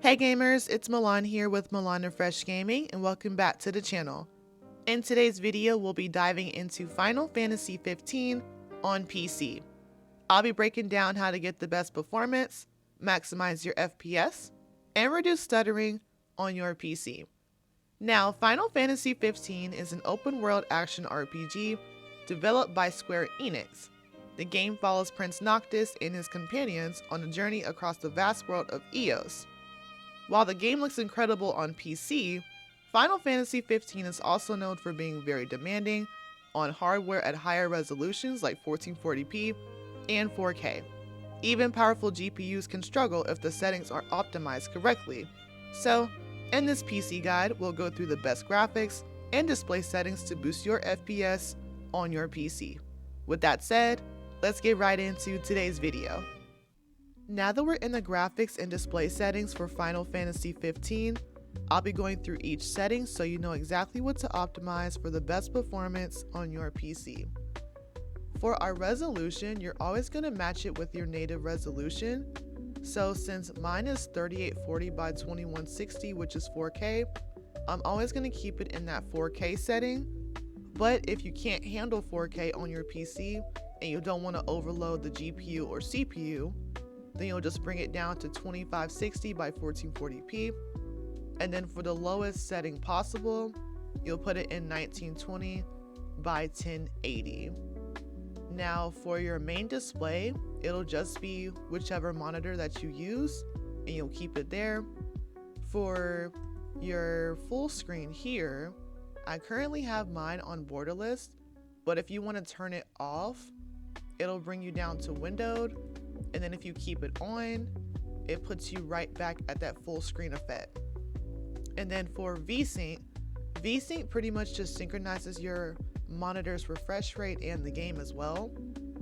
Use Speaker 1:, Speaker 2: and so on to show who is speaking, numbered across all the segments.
Speaker 1: Hey gamers, it's Milan here with Milan Fresh Gaming and welcome back to the channel. In today's video, we'll be diving into Final Fantasy 15 on PC. I'll be breaking down how to get the best performance, maximize your FPS, and reduce stuttering on your PC. Now, Final Fantasy 15 is an open-world action RPG developed by Square Enix. The game follows Prince Noctis and his companions on a journey across the vast world of Eos. While the game looks incredible on PC, Final Fantasy 15 is also known for being very demanding on hardware at higher resolutions like 1440p and 4K. Even powerful GPUs can struggle if the settings aren't optimized correctly. So, in this PC guide, we'll go through the best graphics and display settings to boost your FPS on your PC. With that said, let's get right into today's video. Now that we're in the graphics and display settings for Final Fantasy 15, I'll be going through each setting so you know exactly what to optimize for the best performance on your PC. For our resolution, you're always going to match it with your native resolution. So since mine is 3840 by 2160, which is 4K, I'm always going to keep it in that 4K setting. But if you can't handle 4K on your PC and you don't want to overload the GPU or CPU, then you'll just bring it down to 2560 by 1440p. And then for the lowest setting possible, you'll put it in 1920 by 1080. Now for your main display, it'll just be whichever monitor that you use and you'll keep it there. For your full screen here, I currently have mine on borderless, but if you want to turn it off, it'll bring you down to windowed. And then if you keep it on, it puts you right back at that full screen effect. And then for VSync pretty much just synchronizes your monitor's refresh rate and the game as well.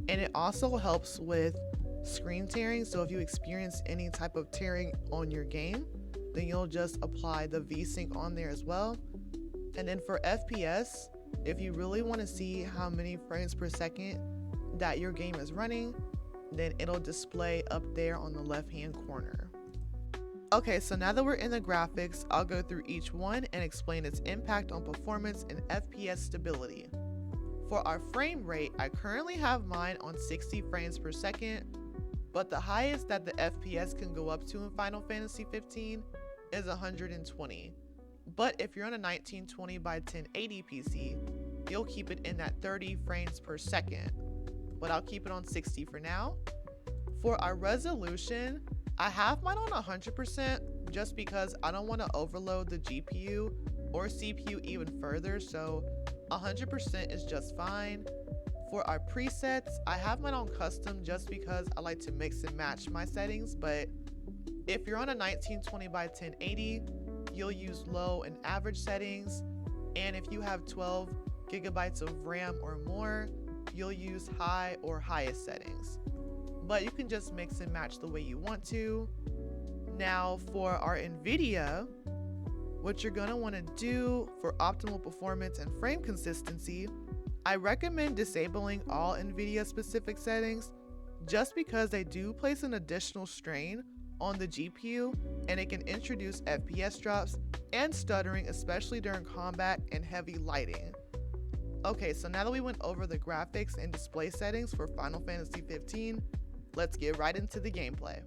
Speaker 1: And it also helps with screen tearing. So if you experience any type of tearing on your game, then you'll just apply the VSync on there as well. And then for FPS, if you really want to see how many frames per second that your game is running, then it'll display up there on the left hand corner. Okay, so now that we're in the graphics, I'll go through each one and explain its impact on performance and FPS stability. For our frame rate, I currently have mine on 60 frames per second, but the highest that the FPS can go up to in Final Fantasy 15 is 120. But if you're on a 1920 by 1080 PC, you'll keep it in that 30 frames per second. But I'll keep it on 60 for now. For our resolution, I have mine on 100% just because I don't want to overload the GPU or CPU even further, so 100% is just fine. For our presets, I have mine on custom just because I like to mix and match my settings, but if you're on a 1920 by 1080, you'll use low and average settings, and if you have 12 gigabytes of RAM or more, you'll use high or highest settings, but you can just mix and match the way you want to. Now for our NVIDIA, what you're gonna want to do for optimal performance and frame consistency, I recommend disabling all NVIDIA specific settings just because they do place an additional strain on the GPU and it can introduce FPS drops and stuttering, especially during combat and heavy lighting. Okay, so now that we went over the graphics and display settings for Final Fantasy 15, let's get right into the gameplay.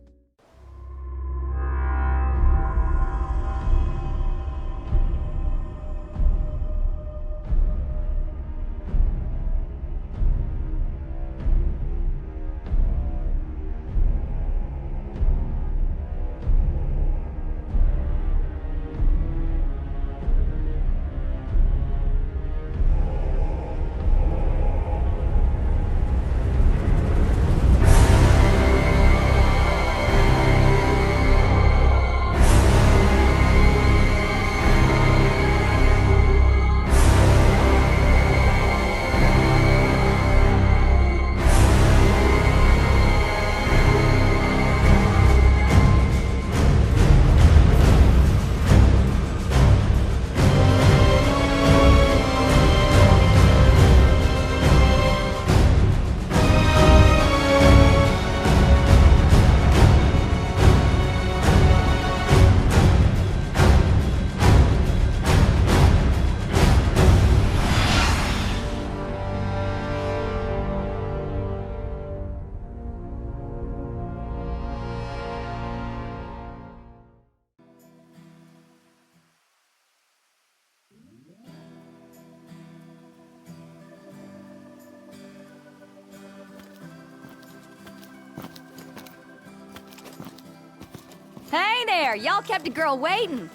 Speaker 2: Hey there, y'all kept a girl waiting.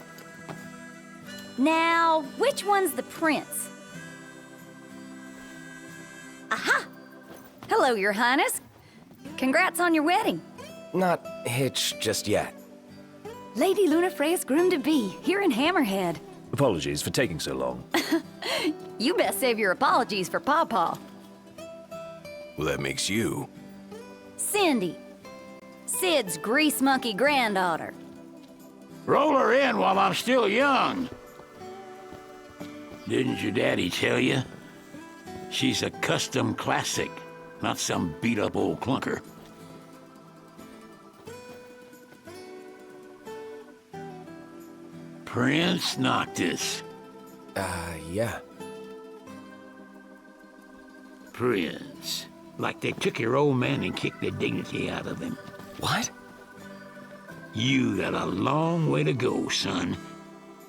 Speaker 2: Now, which one's the prince? Aha! Hello, Your Highness. Congrats on your wedding.
Speaker 3: Not hitched just yet.
Speaker 2: Lady Lunafreya's groom-to-be, here in Hammerhead.
Speaker 4: Apologies for taking so long.
Speaker 2: You best save your apologies for Pawpaw.
Speaker 3: Well, that makes you.
Speaker 2: Cindy, Sid's grease monkey granddaughter.
Speaker 5: Roll her in while I'm still young. Didn't your daddy tell you? She's a custom classic, not some beat-up old clunker. Prince Noctis.
Speaker 3: Yeah.
Speaker 5: Prince. Like they took your old man and kicked the dignity out of him.
Speaker 3: What?
Speaker 5: You got a long way to go, son.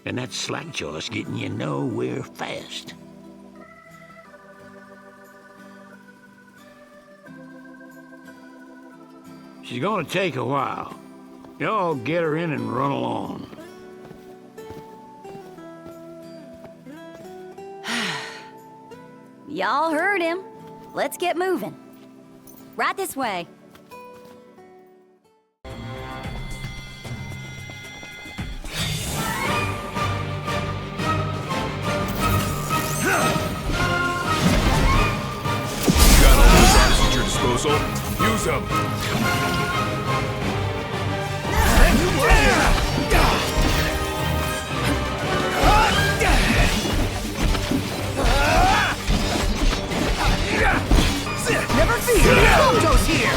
Speaker 5: And that slackjaw's getting you nowhere fast. She's gonna take a while. Y'all get her in and run along.
Speaker 2: Y'all heard him. Let's get moving. Right this way.
Speaker 6: Got all those items at your disposal? Use them!
Speaker 3: Never fear! Koto's here!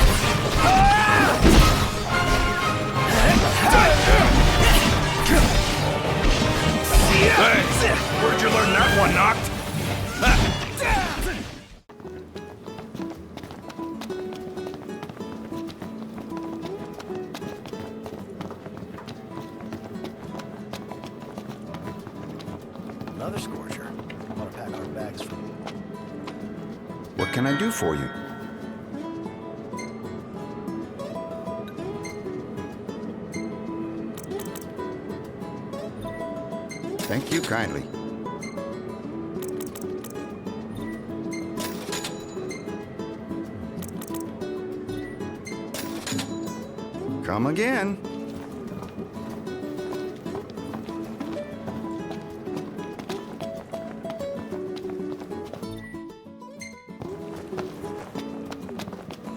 Speaker 6: Hey! Where'd you learn that one, Noct?
Speaker 7: Another scorcher. I want to pack our bags for you.
Speaker 8: What can I do for you? Thank you kindly. Come again.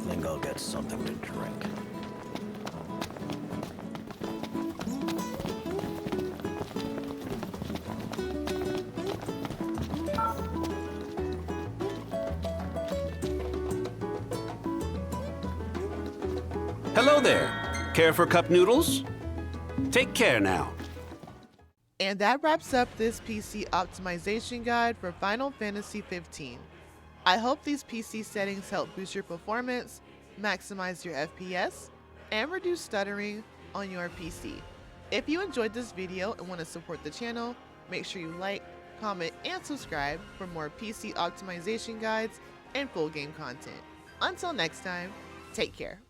Speaker 7: Think I'll get something to drink.
Speaker 9: Hello there. Care for cup noodles? Take care now.
Speaker 1: And that wraps up this PC optimization guide for Final Fantasy 15. I hope these PC settings help boost your performance, maximize your FPS, and reduce stuttering on your PC. If you enjoyed this video and want to support the channel, make sure you like, comment, and subscribe for more PC optimization guides and full game content. Until next time, take care.